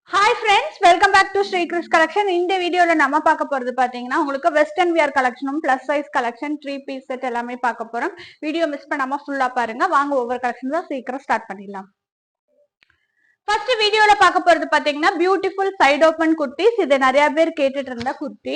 Hi friends, welcome back to Sri Krish collection. இந்த வீடியோல நம்ம பார்க்க போறது பாத்தீங்கன்னா உங்களுக்கு வெஸ்டர்ன் வியர் கலெக்ஷனும் plus size collection 3 piece set எல்லாமே பார்க்க போறோம். வீடியோ மிஸ் பண்ணாம ஃபுல்லா பாருங்க. வாங்க ஒவ்வொரு கலெக்ஷனும் சீக்கிரம் ஸ்டார்ட் பண்ணிடலாம். ஃபர்ஸ்ட் வீடியோல பார்க்க போறது பாத்தீங்கன்னா பியூட்டிஃபுல் சைடு ஓபன் குர்த்திஸ். இது நிறைய பேர் கேட்டுட்டு இருந்த குர்த்தி.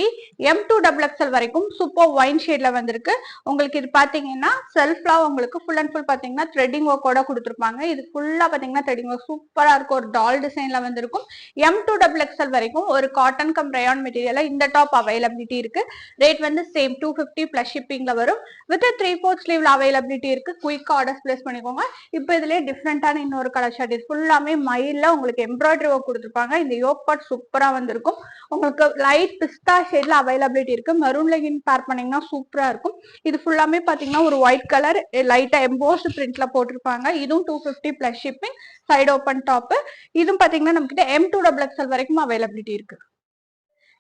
M2XXL வரைக்கும் சூப்பர் ஒயின் ஷேட்ல வந்திருக்கு. உங்களுக்கு இது பாத்தீங்கன்னா செல்ஃப்லா உங்களுக்கு ஃபுல் அண்ட் ஃபுல் பாத்தீங்கன்னா த்ரெட்டிங் ஒர்க்கோட கொடுத்துருப்பாங்க. இது ஃபுல்லா பாத்தீங்கன்னா த்ரெட்டிங் ஒர்க் சூப்பரா இருக்கும். ஒரு டால் டிசைன்ல வந்திருக்கும். M2XXL வரைக்கும் ஒரு காட்டன் கம் ரயான் மெட்டீரியல்ல இந்த டாப் அவைலபிலிட்டி இருக்கு. ரேட் வந்து சேம் 250 பிளஸ் ஷிப்பிங்ல வரும். வித் 3/4 ஸ்லீவ்ல அவைலபிலிட்டி இருக்கு. குயிக் ஆர்டர்ஸ் பிளேஸ் பண்ணிக்கோங்க. இப்போ இதுலயே டிஃப்ரெண்டான இன்னொரு கலர் ஷர்ட் இது ஃபுல்லாமே மயில்ல உங்களுக்கு எம்ப்ராய்டரி ஒர்க் கொடுத்துருப்பாங்க. இந்த யோக் பார்ட் சூப்பரா வந்திருக்கும். உங்களுக்கு லைட் பிஸ்தா ஷேட்ல அவைலபிலிட்டி இருக்கு. மெரூன் லெகின் பேர் பண்ணீங்கன்னா சூப்பரா இருக்கும். இது ஃபுல்லாமே பாத்தீங்கன்னா ஒரு ஒயிட் கலர் லைட்டா எம்போஸ்ட் பிரிண்ட்ல போட்டிருப்பாங்க. இதுவும் 250 plus shipping. Side open top. இதுவும் பாத்தீங்கன்னா நம்ம கிட்ட M2XXL வரைக்கும் அவைலபிலிட்டி இருக்கு.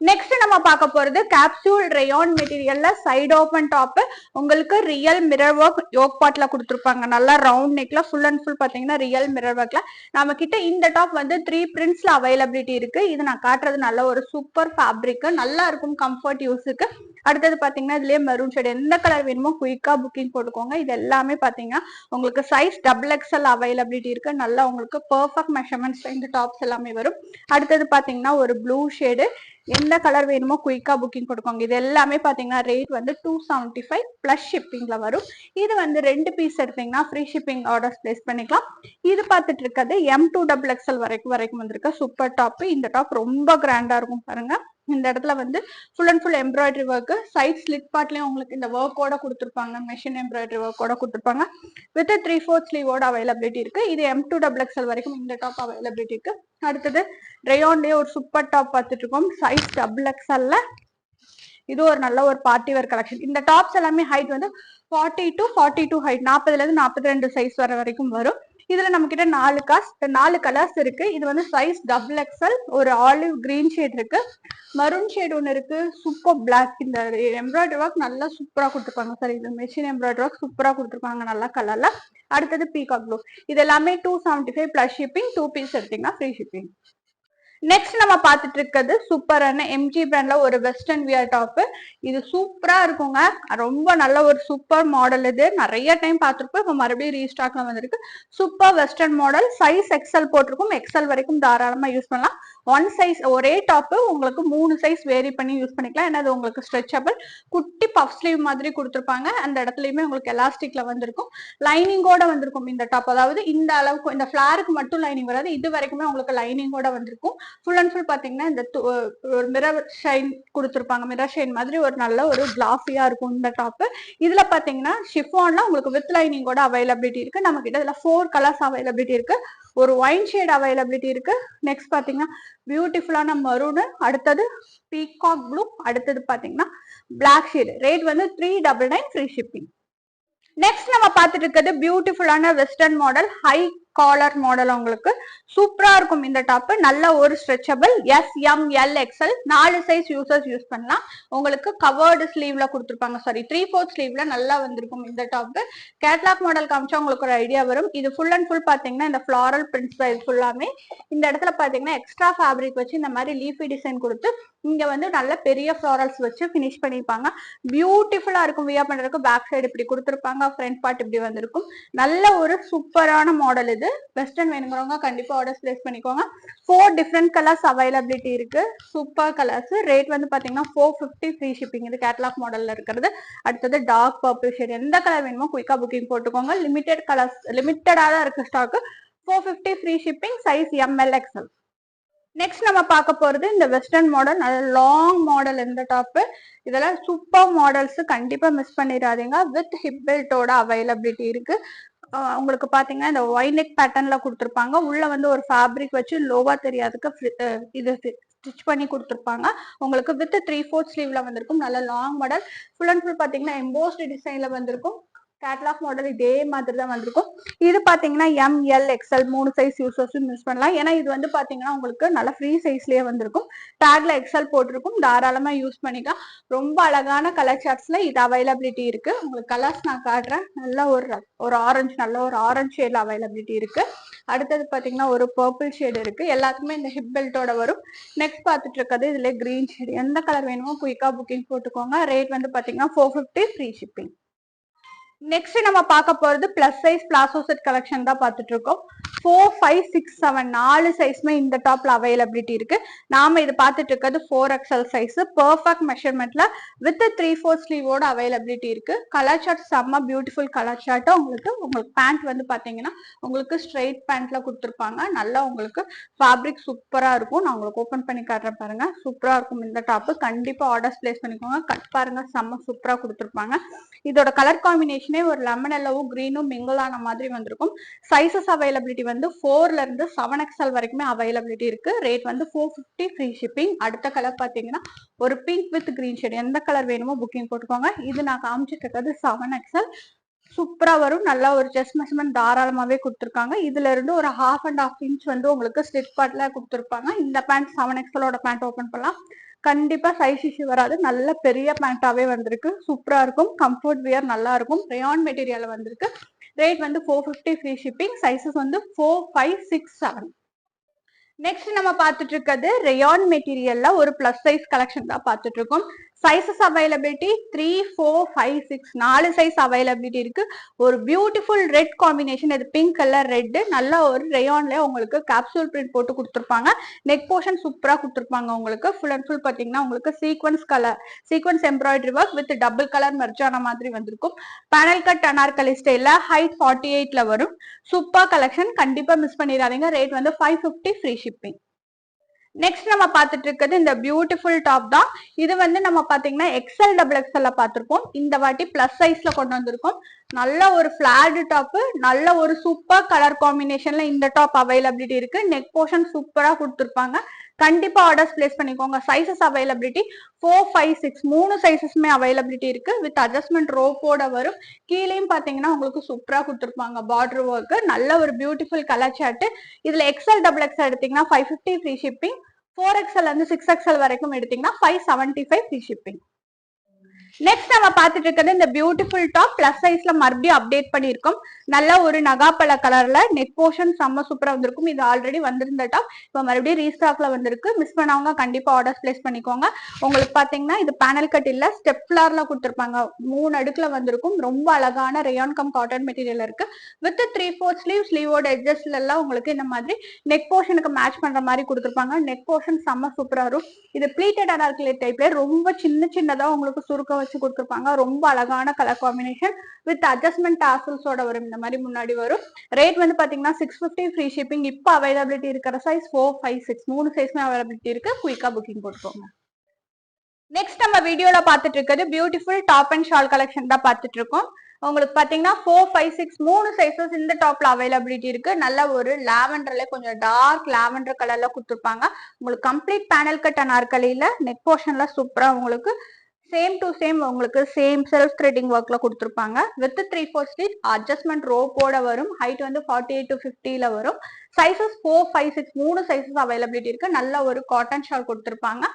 நெக்ஸ்ட் நம்ம பார்க்க போறது கேப்சூல் ரேயான் மெட்டீரியல்ல சைடு ஓபன் டாப். உங்களுக்கு ரியல் மிரர் ஒர்க் யோக் பார்ட்ல கொடுத்துருப்பாங்க. நல்லா ரவுண்ட் நெக்ல ஃபுல் அண்ட் ஃபுல் பாத்தீங்கன்னா ரியல் மிரர் ஒர்க்ல நம்ம கிட்ட இந்த டாப் வந்து 3 பிரிண்ட்ஸ்ல அவைலபிலிட்டி இருக்கு. இது நான் காட்டுறது நல்ல ஒரு சூப்பர் ஃபேப்ரிக், நல்லா இருக்கும் கம்ஃபர்ட் யூஸுக்கு. அடுத்தது பாத்தீங்கன்னா இதுலயே மெரூன் ஷேட் எந்த கலர் வேணுமோ குயிக்கா புக்கிங் போட்டுக்கோங்க. இது எல்லாமே பாத்தீங்கன்னா உங்களுக்கு சைஸ் XXL அவைலபிலிட்டி இருக்கு. நல்லா உங்களுக்கு பெர்ஃபெக்ட் மெஷர்மெண்ட்ஸ் இந்த டாப்ஸ் எல்லாமே வரும். அடுத்தது பாத்தீங்கன்னா ஒரு ப்ளூ ஷேடு எந்த கலர் வேணுமோ குயிக்கா புக்கிங் போட்டுக்கோங்க. இது எல்லாமே பாத்தீங்கன்னா ரேட் வந்து 275 பிளஸ் ஷிப்பிங்ல வரும். இது வந்து 2 பீஸ் எடுத்தீங்கன்னா ஃப்ரீ ஷிப்பிங் ஆர்டர்ஸ் பிளேஸ் பண்ணிக்கலாம். இது பார்த்துட்டு இருக்கிறது M2XXL வரைக்கும் வந்திருக்க சூப்பர் டாப். இந்த டாப் ரொம்ப கிராண்டா இருக்கும் பாருங்க. இந்த இடத்துல வந்து full and full embroidery work, side slit பார்ட்லயும் உங்களுக்கு இந்த ஒர்க்கோட கொடுத்துருப்பாங்க. மெஷின் எம்ப்ராய்டரி ஒர்க்கோட கொடுத்துருப்பாங்க. வித் 3/4 ஸ்லீவோட அவைலபிலிட்டி இருக்கு. இது M2XXL வரைக்கும் இந்த டாப் அவைலபிலிட்டி இருக்கு. அடுத்தது ரேயான்லயே ஒரு சூப்பர் டாப் பார்த்துட்டு இருக்கோம். Size XXL. இது ஒரு நல்ல ஒரு பார்ட்டி வேர் கலெக்ஷன். இந்த டாப்ஸ் எல்லாமே ஹைட் வந்து 40 to 42 ஹைட், 40ல இருந்து 42 சைஸ் வர வரைக்கும் வரும். இதுல நம்ம கிட்ட 4 கலர்ஸ் இருக்கு. இது வந்து சைஸ் XXL. ஒரு ஆலிவ் கிரீன் ஷேட் இருக்கு, மரூன் ஷேட் ஒன்னு இருக்கு, சூப்பர் பிளாக். இந்த எம்ப்ராய்டரி ஒர்க் நல்லா சூப்பரா கொடுத்துருப்பாங்க. சார் இது மெஷின் எம்ப்ராய்டரி ஒர்க் சூப்பரா கொடுத்துருப்பாங்க நல்லா கலர்ல. அடுத்தது பீகாக் ப்ளூ. இது எல்லாமே 275 பிளஸ் ஷிப்பிங். 2 பீஸ் எடுத்தீங்கன்னா ஃப்ரீ ஷிப்பிங். நெக்ஸ்ட் நம்ம பார்த்துட்டு இருக்கிறது சூப்பரான MG பிராண்ட்ல ஒரு வெஸ்டர்ன் வியர் டாப். இது சூப்பரா இருக்குங்க. ரொம்ப நல்ல ஒரு சூப்பர் மாடல். இது நிறைய டைம் பார்த்துருப்போம். இப்போ மறுபடியும் ரீஸ்டாக்ல வந்திருக்கு. Super western model. Size XL போட்டிருக்கும். XL வரைக்கும் தாராளமா யூஸ் பண்ணலாம். ஒன் சைஸ் ஒரே டாப் உங்களுக்கு 3 சைஸ் வேரி பண்ணி யூஸ் பண்ணிக்கலாம். ஏன்னா அது உங்களுக்கு ஸ்ட்ரெச்சபிள். குட்டி பஃப் ஸ்லீவ் மாதிரி கொடுத்துருப்பாங்க. அந்த இடத்துலயுமே உங்களுக்கு எலாஸ்டிக்ல வந்திருக்கும். லைனிங்கோட வந்திருக்கும் இந்த டாப். அதாவது இந்த அளவுக்கு இந்த ஃபிளாருக்கு மட்டும் லைனிங் வராது, இது வரைக்குமே உங்களுக்கு லைனிங்கோட வந்திருக்கும். ஃபுல் அண்ட் ஃபுல் பாத்தீங்கன்னா இந்த ஒரு மிரர் ஷைன் கொடுத்துருப்பாங்க. மிரர் ஷைன் மாதிரி ஒரு நல்ல ஒரு கிளாஸியா இருக்கும் இந்த டாப். இதுல பாத்தீங்கன்னா ஷிஃபான்ல உங்களுக்கு வித் லைனிங்கோட அவைலபிலிட்டி இருக்கு. நம்ம கிட்ட இதுல 4 கலர்ஸ் அவைலபிலிட்டி இருக்கு. ஒரு ஒயின் ஷேட் அவைலபிலிட்டி இருக்கு. நெக்ஸ்ட் பாத்தீங்கன்னா பியூட்டிஃபுல்லான மரூனு, அடுத்தது பீகாக் ப்ளூ, அடுத்தது பாத்தீங்கன்னா பிளாக் ஷேடு. ரேட் வந்து 399 ஃப்ரீ ஷிப்பிங். நெக்ஸ்ட் நம்ம பார்த்துட்டு இருக்கிறது பியூட்டிஃபுல்லான western model high collar model. உங்களுக்கு சூப்பரா இருக்கும் இந்த டாப். நல்ல ஒரு stretchable. SMLXL 4 size users use பண்ணலாம். உங்களுக்கு கவர்டு ஸ்லீவ்ல கொடுத்துருப்பாங்க. சாரி 3/4 ஸ்லீவ்ல நல்லா வந்திருக்கும் இந்த டாப். கேட்லாக் மாடல் காமிச்சா உங்களுக்கு ஒரு ஐடியா வரும். இது ஃபுல் அண்ட் ஃபுல் பாத்தீங்கன்னா இந்த ஃபிளாரல் பிரிண்ட்ஸ் தான் இது ஃபுல்லாமே. இந்த இடத்துல பாத்தீங்கன்னா எக்ஸ்ட்ரா ஃபேப்ரிக் வச்சு இந்த மாதிரி லீஃபி டிசைன் கொடுத்து இங்க வந்து நல்ல பெரிய ஃபிளாரல்ஸ் வச்சு பினிஷ் பண்ணிருப்பாங்க. பியூட்டிஃபுல்லா இருக்கும். வியர் பண்றதுக்கு பேக் சைடு இப்படி கொடுத்துருப்பாங்க. ஃப்ரண்ட் பார்ட் இப்படி வந்திருக்கும். நல்ல ஒரு சூப்பரான மாடல் இது. வெஸ்டர்ன் வேணுங்கிறவங்க கண்டிப்பா ஆர்டர்ஸ் பிளேஸ் பண்ணிக்கோங்க. 4 டிஃப்ரெண்ட் கலர்ஸ் அவைலபிலிட்டி இருக்கு. Super colours. ரேட் வந்து பாத்தீங்கன்னா 450 ஃப்ரீ ஷிப்பிங். இது கேட்லாக் மாடல்ல இருக்கிறது. அடுத்தது டார்க் பர்பிள் ஷேட். எந்த கலர் வேணுமோ குயிக்கா புக்கிங் போட்டுக்கோங்க. லிமிடெட் கலர்ஸ், லிமிட்டடா தான் இருக்கு stock. 450 free shipping. Size MLXL. Next நம்ம பார்க்க போறது இந்த வெஸ்டர்ன் மாடல். நல்ல லாங் மாடல் இந்த டாப். இதெல்லாம் சூப்பர் மாடல்ஸ், கண்டிப்பா மிஸ் பண்ணிடாதீங்க. வித் ஹிப் பெல்ட்டோட அவைலபிலிட்டி இருக்கு. உங்களுக்கு பாத்தீங்கன்னா இந்த ஒய் நெக் பேட்டர்ன்ல கொடுத்துருப்பாங்க. உள்ள வந்து ஒரு ஃபேப்ரிக் வச்சு லோவா தெரியாதுக்கு இது ஸ்டிச் பண்ணி கொடுத்துருப்பாங்க. உங்களுக்கு வித் 3/4 ஸ்லீவ்ல வந்திருக்கும். நல்ல long model. Full and full பாத்தீங்கன்னா எம்போஸ்ட் டிசைன்ல வந்திருக்கும். கேட்லாக் மாடல் இதே மாதிரி தான் வந்திருக்கும். இது பாத்தீங்கன்னா ML XL 3 size users use பண்ணலாம். ஏன்னா இது வந்து பாத்தீங்கன்னா உங்களுக்கு நல்ல ஃப்ரீ சைஸ்லயே வந்திருக்கும். டேக்ல XL போட்டிருக்கும், தாராளமா யூஸ் பண்ணிக்கலாம். ரொம்ப அழகான கலர் சார்ட்ஸ்ல இது அவைலபிலிட்டி இருக்கு. உங்களுக்கு கலர்ஸ் நான் காட்டுறேன். நல்ல ஒரு ஆரஞ்சு, நல்ல ஒரு ஆரஞ்சு ஷேட்ல அவைலபிலிட்டி இருக்கு. அடுத்தது பாத்தீங்கன்னா ஒரு பர்பிள் ஷேட் இருக்கு. எல்லாத்துக்குமே இந்த ஹிப் பெல்ட்டோட வரும். நெக்ஸ்ட் பாத்துட்டு இருக்கிறது இதுல கிரீன் ஷேட். எந்த கலர் வேணுமோ குயிக்கா புக்கிங் போட்டுக்கோங்க. ரேட் வந்து பாத்தீங்கன்னா 450 ஃப்ரீ ஷிப்பிங். நெக்ஸ்ட் நம்ம பார்க்க போறது plus size palazzo set collection தான் பார்த்துட்டு இருக்கோம். 4, 5, 6, 7 4 சைஸ்மே இந்த டாப்ல அவைலபிலிட்டி இருக்கு. நாம இது பார்த்துட்டு இருக்கிறது 4XL சைஸ், பெர்ஃபெக்ட் மெஷர்மெண்ட்ல வித் 3/4 ஸ்லீவோட அவைலபிலிட்டி இருக்கு. கலர் சார்ட் செம்ம பியூட்டிஃபுல் கலர் சார்ட். உங்களுக்கு பேண்ட் வந்து பாத்தீங்கன்னா உங்களுக்கு ஸ்ட்ரெயிட் பேண்ட்ல கொடுத்துருப்பாங்க. நல்லா உங்களுக்கு ஃபேப்ரிக் சூப்பரா இருக்கும். நான் உங்களுக்கு ஓப்பன் பண்ணி காட்டுறேன் பாருங்க. சூப்பரா இருக்கும் இந்த டாப். கண்டிப்பா ஆர்டர்ஸ் பிளேஸ் பண்ணிக்கோங்க. கட் பாருங்க, செம்ம சூப்பரா கொடுத்துருப்பாங்க. இதோட கலர் காம்பினேஷன் ஒரு லெமன் எல்லோவும் கிரீனும் மிங்கிள் ஆன மாதிரி வந்திருக்கும். சைசஸ் அவைலபிலிட்டி வந்து 4ல இருந்து 7XL வரைக்குமே அவைலபிலிட்டி இருக்கு. ரேட் வந்து 450 ஃப்ரீ ஷிப்பிங். அடுத்த கலர் பாத்தீங்கன்னா ஒரு பிங்க் வித் கிரீன் ஷேட். எந்த கலர் வேணுமோ புக்கிங் போட்டுக்கோங்க. இது நான் காமிச்சிட்டு இருக்கிறது 7XL. சூப்பரா வரும். நல்லா ஒரு செஸ்ட் மெஷர்மெண்ட் தாராளமாவே கொடுத்துருக்காங்க. இதுல இருந்து ஒரு 1/2 இன்ச் வந்து உங்களுக்கு ஸ்லிட் பார்ட்ல கொடுத்துருப்பாங்க. இந்த பேண்ட் 7XL பேண்ட் ஓபன் பண்ணலாம். கண்டிப்பா சைஸ் இஷ்யூ வராது. நல்ல பெரிய பேண்டாவே வந்திருக்கு. சூப்பரா இருக்கும். கம்ஃபர்ட் வியர் நல்லா இருக்கும். ரேயான் மெட்டீரியல் வந்திருக்கு. ரேட் வந்து 450 ஃப்ரீ ஷிப்பிங். சைசஸ் வந்து 4, 5, 6, 7. நெக்ஸ்ட் நம்ம பார்த்துட்டு இருக்கிறது ரேயான் மெட்டீரியல்ல ஒரு பிளஸ் சைஸ் கலெக்ஷன் தான் பார்த்துட்டு இருக்கோம். சைசஸ் அவைலபிலிட்டி 3, 4, 5, 6 4 சைஸ் அவைலபிலிட்டி இருக்கு. ஒரு பியூட்டிஃபுல் ரெட் காம்பினேஷன். இது பிங்க் கலர் ரெட். நல்ல ஒரு ரேயான்ல உங்களுக்கு கேப்சூல் பிரிண்ட் போட்டு கொடுத்துருப்பாங்க. நெக் போர்ஷன் சூப்பரா கொடுத்துருப்பாங்க. உங்களுக்கு ஃபுல் அண்ட் ஃபுல் பாத்தீங்கன்னா உங்களுக்கு sequence embroidery work with double colour merge ஆன மாதிரி வந்திருக்கும். பேனல் கட் அனார்கலி ஸ்டைல்ல ஹைட் 48ல வரும். Super collection. கண்டிப்பா மிஸ் பண்ணிடாதீங்க. ரேட் வந்து 550 ஃப்ரீ ஷிப்பிங். நெக்ஸ்ட் நம்ம பார்த்துட்டு இருக்கிறது இந்த பியூட்டிஃபுல் டாப் தான். இது வந்து நம்ம பாத்தீங்கன்னா XL XXL பார்த்திருப்போம். இந்த வாட்டி பிளஸ் சைஸ்ல கொண்டு வந்திருக்கோம். நல்ல ஒரு பிளாட் டாப், நல்ல ஒரு சூப்பர் கலர் காம்பினேஷன்ல இந்த டாப் அவைலபிலிட்டி இருக்கு. நெக் போர்ஷன் சூப்பரா கொடுத்துருப்பாங்க. கண்டிப்பா ஆர்டர்ஸ் பிளேஸ் பண்ணிக்கோங்க. சைசஸ் அவைலபிலிட்டி 4, 5, 6 3 சைசஸ்மே அவைலபிலிட்டி இருக்கு. வித் அட்ஜஸ்ட்மெண்ட் ரோப்போட வரும். கீழேயும் பாத்தீங்கன்னா உங்களுக்கு சூப்பரா கொடுத்துருப்பாங்க பார்டர் ஒர்க். நல்ல ஒரு பியூட்டிஃபுல் கலர் சார்ட். இதுல XL XXL எடுத்தீங்கன்னா 550 ஃப்ரீ ஷிப்பிங். 4XL இருந்து 6XL வரைக்கும் எடுத்தீங்கன்னா 575 ஃப்ரீ ஷிப்பிங். நெக்ஸ்ட் நம்ம பார்த்துட்டு இருக்கிறது இந்த பியூட்டிஃபுல் டாப் பிளஸ் சைஸ்ல மறுபடியும் அப்டேட் பண்ணிருக்கோம். நல்ல ஒரு நகாப்பழ கலர்ல நெக் போர்ஷன் செம்ம சூப்பரா வந்திருக்கும். இது ஆல்ரெடி வந்திருந்த டாப் இப்போ மறுபடியும் ரீஸ்டாக்ல வந்திருக்கு. மிஸ் பண்ணவங்க கண்டிப்பா ஆர்டர்ஸ் பிளேஸ் பண்ணிக்கோங்க. உங்களுக்கு பாத்தீங்கன்னா இது பேனல் கட் இல்ல, ஸ்டெப் ஃபிளார்ல கொடுத்துருப்பாங்க. 3 அடுக்குல வந்திருக்கும். ரொம்ப அழகான ரேயான் கம் காட்டன் மெட்டீரியல் இருக்கு. வித் 3/4 ஸ்லீவோட எட்ஜஸ்ல எல்லாம் உங்களுக்கு இந்த மாதிரி நெக் போர்ஷனுக்கு மேட்ச் பண்ற மாதிரி கொடுத்துருப்பாங்க. நெக் போர்ஷன் செம்ம சூப்பரா இருக்கும். இது பிளீட்டட் அனார்கலி டைப்ல ரொம்ப சின்னதா உங்களுக்கு சுருக்க வச்சு கொடுத்துருப்பாங்க. ரொம்ப அழகான கலர் காம்பினேஷன் வித் அட்ஜஸ்ட்மெண்ட் டாசல்ஸோட வரும். இந்த மாதிரி முன்னாடி வரும். ரேட் வந்து பாத்தீங்கன்னா 650 ஃப்ரீ ஷிப்பிங். இப்போ அவைலபிலிட்டி இருக்கிற சைஸ் 4, 5, 6 3 சைஸ்மே அவைலபிலிட்டி இருக்கு. குயிக்கா புக்கிங் போட்டுக்கோங்க. நெக்ஸ்ட் நம்ம வீடியோல பாத்துட்டு இருக்கிறது beautiful top and shawl collection தான் பாத்துட்டு இருக்கோம். உங்களுக்கு பாத்தீங்கன்னா 4, 5, 6 3 சைசஸ் இந்த டாப்ல அவைலபிலிட்டி இருக்கு. நல்ல ஒரு லாவெண்டர்ல கொஞ்சம் டார்க் லாவெண்டர் கலர்ல கொடுத்துருப்பாங்க. உங்களுக்கு கம்ப்ளீட் பேனல் கட் அனார்கலியில நெக் போர்ஷன்ல சூப்பரா உங்களுக்கு சேம் டு சேம் உங்களுக்கு சேம் செல்ஃப் த்ரெட்டிங் ஒர்க்ல கொடுத்துருப்பாங்க. வித் 3/4 ஸ்லீவ் அட்ஜஸ்ட்மெண்ட் ரோப்போட வரும். ஹைட் வந்து 48 to 50ல வரும். சைசஸ் 4, 5, 6 3 சைசஸ் அவைலபிலிட்டி இருக்கு. நல்ல ஒரு காட்டன் ஷால் கொடுத்துருப்பாங்க.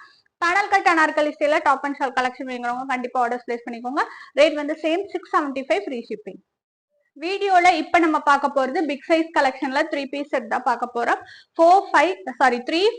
பேனல் கட் அனார்கலி ஸ்டைல டாப் அண்ட் ஷால் கலெக்ஷன் வேணுங்கிறவங்க கண்டிப்பா ஆர்டர்ஸ் பிளேஸ் பண்ணிக்கோங்க. ரேட் வந்து சேம் 675 ஃப்ரீ ஷிப்பிங். வீடியோல இப்ப நம்ம பார்க்க போறது பிக் சைஸ் கலெக்ஷன்ல 3 பீஸ் செட் தான் பார்க்க போறோம். 3,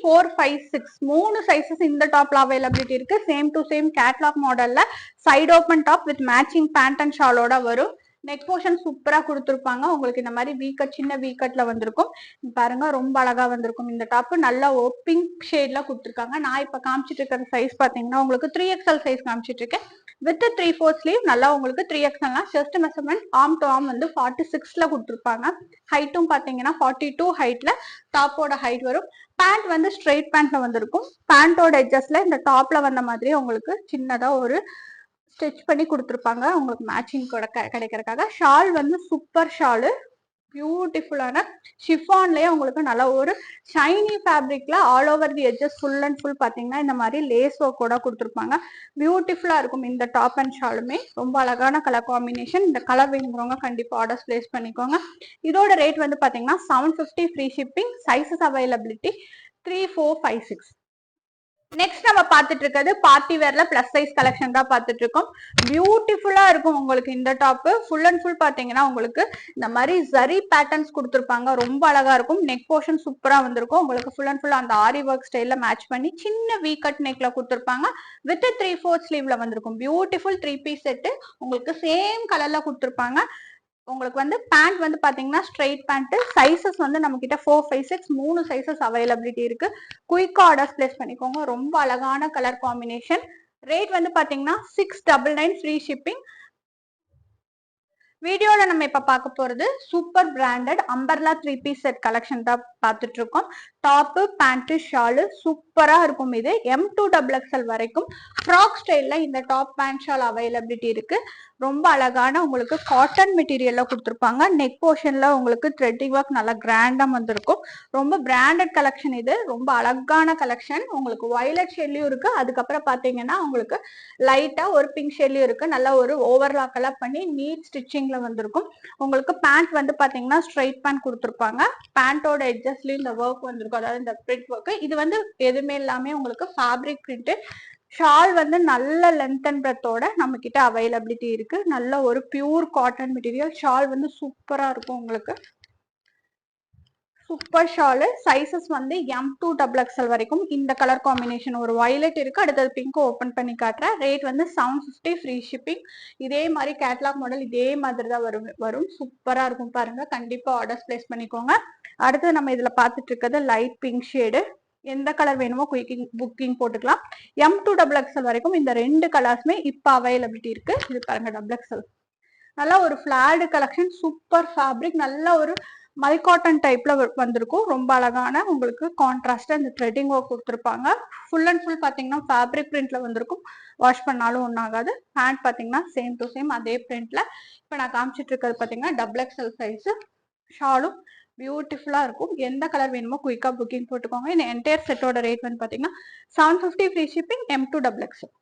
4, 5, 6 3 சைசஸ் இந்த டாப்ல அவைலபிலிட்டி இருக்கு. சேம் டு சேம் கேட்லாக் மாடல்ல side open top with matching pant and ஷாலோட வரும். நெக் போர்ஷன் சூப்பரா கொடுத்துருப்பாங்க. உங்களுக்கு இந்த மாதிரி வீக்கட் சின்ன வீக்கட்ல வந்திருக்கும். பாருங்க ரொம்ப அழகா வந்திருக்கும். இந்த டாப் நல்ல பிங்க் ஷேட்ல கொடுத்துருக்காங்க. நான் இப்ப காமிச்சிட்டு இருக்கிற சைஸ் பாத்தீங்கன்னா உங்களுக்கு 3XL சைஸ் காமிச்சிட்டு இருக்கேன். With 3/4 sleeve. நல்லா உங்களுக்கு 3XL chest measurement arm to arm வந்து 46ல கொடுத்துருப்பாங்க. ஹைட்டும் பாத்தீங்கன்னா 42 ஹைட்ல டாப்போட ஹைட் வரும். பேண்ட் வந்து ஸ்ட்ரெயிட் பேண்ட்ல வந்திருக்கும். பேண்டோட எட்ஜஸ்ட்ல இந்த டாப்ல வந்த மாதிரி உங்களுக்கு சின்னதா ஒரு ஸ்டிச் பண்ணி கொடுத்துருப்பாங்க. உங்களுக்கு மேட்சிங் கூட கிடைக்கிறதுக்காக. ஷால் வந்து சூப்பர் ஷாலு. பியூட்டிஃபுல்லான ஷிஃபான்லயே உங்களுக்கு நல்ல ஒரு ஷைனி ஃபேப்ரிக்ல all over the edges full and full பாத்தீங்கன்னா இந்த மாதிரி லேஸ் ஒர்க் கூட கொடுத்துருப்பாங்க. பியூட்டிஃபுல்லா இருக்கும் இந்த டாப் அண்ட் ஷாலுமே. ரொம்ப அழகான கலர் காம்பினேஷன். இந்த கலர் வேணுங்கிறவங்க கண்டிப்பா ஆர்டர்ஸ் பிளேஸ் பண்ணிக்கோங்க. இதோட ரேட் வந்து பாத்தீங்கன்னா 750 free shipping. Sizes availability 3, 4, 5, 6. Next நம்ம பார்த்துட்டு இருக்கிறது பார்ட்டி வேர்ல பிளஸ் சைஸ் கலெக்ஷன் தான் பார்த்துட்டு இருக்கோம். பியூட்டிஃபுல்லா இருக்கும் உங்களுக்கு இந்த டாப். ஃபுல் அண்ட் ஃபுல் பாத்தீங்கன்னா உங்களுக்கு இந்த மாதிரி ஜரி பேட்டர்ன்ஸ் கொடுத்துருப்பாங்க. ரொம்ப அழகா இருக்கும். நெக் போர்ஷன் சூப்பரா வந்திருக்கும். உங்களுக்கு ஃபுல் அண்ட் ஃபுல் அந்த ஆரி ஒர்க் ஸ்டைல மேட்ச் பண்ணி சின்ன வீ கட் நெக்ல கொடுத்துருப்பாங்க. வித் 3/4 ஸ்லீவ்ல வந்திருக்கும். பியூட்டிஃபுல் 3 பீஸ் செட் உங்களுக்கு சேம் கலர்ல கொடுத்துருப்பாங்க. உங்களுக்கு வந்து பேண்ட் வந்து பாத்தீங்கன்னா ஸ்ட்ரெயிட் பேண்ட். சைசஸ் வந்து நம்ம கிட்ட 4, 5, 6 3 சைசஸ் அவைலபிலிட்டி இருக்கு. குயிக்கா ஆர்டர்ஸ் பிளேஸ் பண்ணிக்கோங்க. ரொம்ப அழகான கலர் காம்பினேஷன். ரேட் வந்து பாத்தீங்கன்னா 699 ஃப்ரீ ஷிப்பிங். வீடியோல நம்ம இப்ப பார்க்க போறது super branded umbrella 3 piece set collection தான் பார்த்துட்டு இருக்கோம். டாப் பேண்ட் ஷாலு சூப்பரா இருக்கும். இது M2XXL வரைக்கும் ஃப்ராக் ஸ்டைல்ல இந்த டாப் பேண்ட் ஷால் அவைலபிலிட்டி இருக்கு. ரொம்ப அழகான உங்களுக்கு காட்டன் மெட்டீரியல்ல கொடுத்துருப்பாங்க. நெக் போர்ஷன்ல உங்களுக்கு த்ரெட்டிங் ஒர்க் நல்லா கிராண்டா வந்திருக்கும். ரொம்ப பிராண்டட் கலெக்ஷன் இது. ரொம்ப அழகான கலெக்ஷன். உங்களுக்கு வயலட் ஷேட்லயும் இருக்கு. அதுக்கப்புறம் பாத்தீங்கன்னா உங்களுக்கு லைட்டா ஒரு பிங்க் ஷேட்லயும் இருக்கு. நல்ல ஒரு ஓவர்லாக் எல்லாம் பண்ணி நீட் ஸ்டிச்சிங்ல வந்திருக்கும். உங்களுக்கு பேண்ட் வந்து பாத்தீங்கன்னா ஸ்ட்ரைட் பேண்ட் கொடுத்துருப்பாங்க. பேண்டோட எட்ஜஸ்லயும் இந்த ஒர்க் வந்திருக்கும். அதாவது இந்த பிரிண்ட் ஒர்க். இது வந்து எதுவுமே எல்லாமே உங்களுக்கு ஃபேப்ரிக் பிரிண்ட். ஷால் வந்து நல்ல லென்த் அண்ட் பிரெத்தோட நம்ம கிட்ட அவைலபிலிட்டி இருக்கு. நல்ல ஒரு பியூர் காட்டன் மெட்டீரியல். ஷால் வந்து சூப்பரா இருக்கும். உங்களுக்கு சூப்பர் ஷாலு. சைசஸ் வந்து M2XXL வரைக்கும். இந்த கலர் காம்பினேஷன் ஒரு வயலட் இருக்கு. அடுத்தது பிங்க் ஓபன் பண்ணி காட்டுறேன். ரேட் வந்து 750 ஃப்ரீ ஷிப்பிங். இதே மாதிரி கேட்லாக் மாடல் இதே மாதிரி தான் வரும். சூப்பரா இருக்கும் பாருங்க. கண்டிப்பா ஆர்டர்ஸ் பிளேஸ் பண்ணிக்கோங்க. அடுத்து நம்ம இதுல பாத்துட்டு இருக்கிறது லைட் பிங்க் ஷேடு. எந்த கலர் வேணுமோ புக்கிங் போட்டுக்கலாம். M2XXL வரைக்கும் இந்த 2 கலர்ஸ்மே இப்ப அவைலபிலிட்டி இருக்கு. இது பாருங்க XXL. நல்லா ஒரு ஃபிளார்டு கலெக்ஷன். Super fabric. நல்ல ஒரு மல் காட்டன் டைப்ல வந்திருக்கும். ரொம்ப அழகான உங்களுக்கு கான்ட்ராஸ்டா இந்த த்ரெட்டிங் ஒர்க் கொடுத்துருப்பாங்க. ஃபுல் அண்ட் ஃபுல் பாத்தீங்கன்னா ஃபேப்ரிக் பிரிண்ட்ல வந்திருக்கும். வாஷ் பண்ணாலும் ஒன்றாகாது. பேண்ட் பாத்தீங்கன்னா சேம் டு சேம் அதே பிரிண்ட்ல. இப்ப நான் காமிச்சிட்டு இருக்கிறது பாத்தீங்கன்னா XXL சைஸ். ஷாலும் பியூட்டிஃபுல்லா இருக்கும். எந்த கலர் வேணுமோ குயிக்கா புக்கிங் போட்டுக்கோங்க. இந்த என்டையர் செட்டோட ரேட் வந்து பாத்தீங்கன்னா 750 ஃப்ரீ ஷிப்பிங். M2XXL.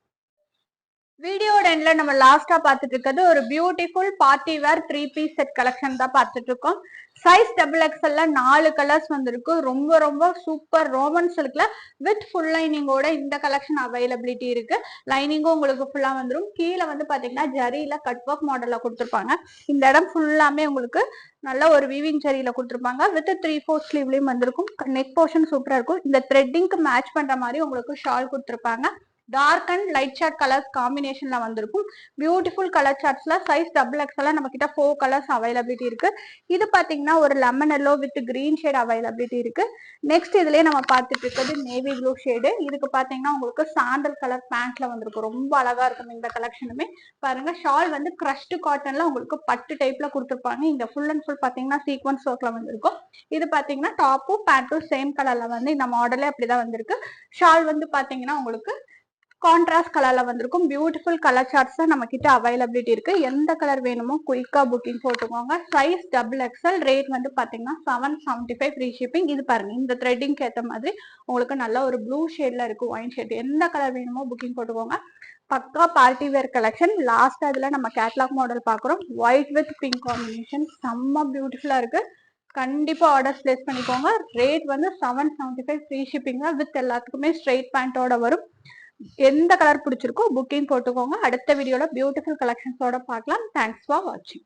வீடியோட எண்ட்ல நம்ம லாஸ்டா பார்த்துட்டு இருக்கிறது ஒரு beautiful party wear 3 piece set collection தான் பார்த்துட்டு இருக்கோம். சைஸ் XXL 4 கலர்ஸ் வந்திருக்கு. ரொம்ப ரொம்ப சூப்பர் ரோமன் சில்க்ல வித் ஃபுல் லைனிங்கோட இந்த கலெக்ஷன் அவைலபிலிட்டி இருக்கு. லைனிங்கும் உங்களுக்கு ஃபுல்லா வந்துடும். கீழே வந்து பாத்தீங்கன்னா ஜரியில கட் ஒர்க் மாடல்ல கொடுத்துருப்பாங்க. இந்த இடம் ஃபுல்லாமே உங்களுக்கு நல்ல ஒரு வீவிங் ஜரியில கொடுத்துருப்பாங்க. வித் 3/4 ஸ்லீவ்லயும் வந்திருக்கும். நெக் போர்ஷன் சூப்பரா இருக்கும். இந்த த்ரெட்டிங்க்கு மேட்ச் பண்ற மாதிரி உங்களுக்கு ஷால் கொடுத்துருப்பாங்க. Dark and light shade colours காம்பினேஷன்ல வந்திருக்கும். பியூட்டிஃபுல் கலர் சார்ட்ஸ்ல சைஸ் XXL நம்ம கிட்ட 4 கலர்ஸ் அவைலபிலிட்டி இருக்கு. இது பாத்தீங்கன்னா ஒரு lemon yellow with green shade availability இருக்கு. நெக்ஸ்ட் இதுலயே நம்ம பார்த்துட்டு இருக்கிறது நேவி ப்ளூ ஷேடு. இதுக்கு பாத்தீங்கன்னா உங்களுக்கு சாண்டல் கலர் பேண்ட்ல வந்திருக்கும். ரொம்ப அழகா இருக்கும் இந்த கலெக்ஷனுமே. பாருங்க ஷால் வந்து கிரஷ்டு காட்டன்ல உங்களுக்கு பட்டு டைப்ல கொடுத்துருப்பாங்க. இந்த ஃபுல் அண்ட் ஃபுல் பாத்தீங்கன்னா சீக்வன்ஸ் ஒர்க்ல வந்திருக்கும். இது பாத்தீங்கன்னா டாப்பும் பேண்ட்டும் சேம் கலர்ல வந்து இந்த மாடலே அப்படிதான் வந்திருக்கு. ஷால் வந்து பாத்தீங்கன்னா உங்களுக்கு கான்ட்ராஸ்ட் கலர்ல வந்திருக்கும். பியூட்டிஃபுல் கலர் சார்ட்ஸ் தான் நம்ம கிட்ட அவைலபிலிட்டி இருக்கு. எந்த கலர் வேணுமோ குயிக்கா புக்கிங் போட்டுக்கோங்க. Size XXL. ரேட் வந்து பாத்தீங்கன்னா 775 ஃப்ரீ ஷிப்பிங். இது பாருங்க இந்த த்ரெட்டிங்க்கு ஏற்ற மாதிரி உங்களுக்கு நல்ல ஒரு ப்ளூ ஷேட்ல இருக்கு. Wine shade. எந்த கலர் வேணுமோ புக்கிங் போட்டுக்கோங்க. பக்கா பார்ட்டி வேர் கலெக்ஷன். லாஸ்ட் அதுல நம்ம கேட்லாக் மாடல் பாக்குறோம். ஒயிட் வித் பிங்க் காம்பினேஷன் செம்ம பியூட்டிஃபுல்லா இருக்கு. கண்டிப்பா ஆர்டர்ஸ் பிளேஸ் பண்ணிக்கோங்க. ரேட் வந்து 775 ஃப்ரீ ஷிப்பிங் வித் எல்லாத்துக்குமே ஸ்ட்ரெயிட் பேண்டோட வரும். எந்த கலர் பிடிச்சிருக்கோ புக்கிங் போட்டுக்கோங்க. அடுத்த வீடியோல பியூட்டிஃபுல் கலெக்ஷன்ஸோட பார்க்கலாம். தேங்க்ஸ் ஃபார் வாட்சிங்.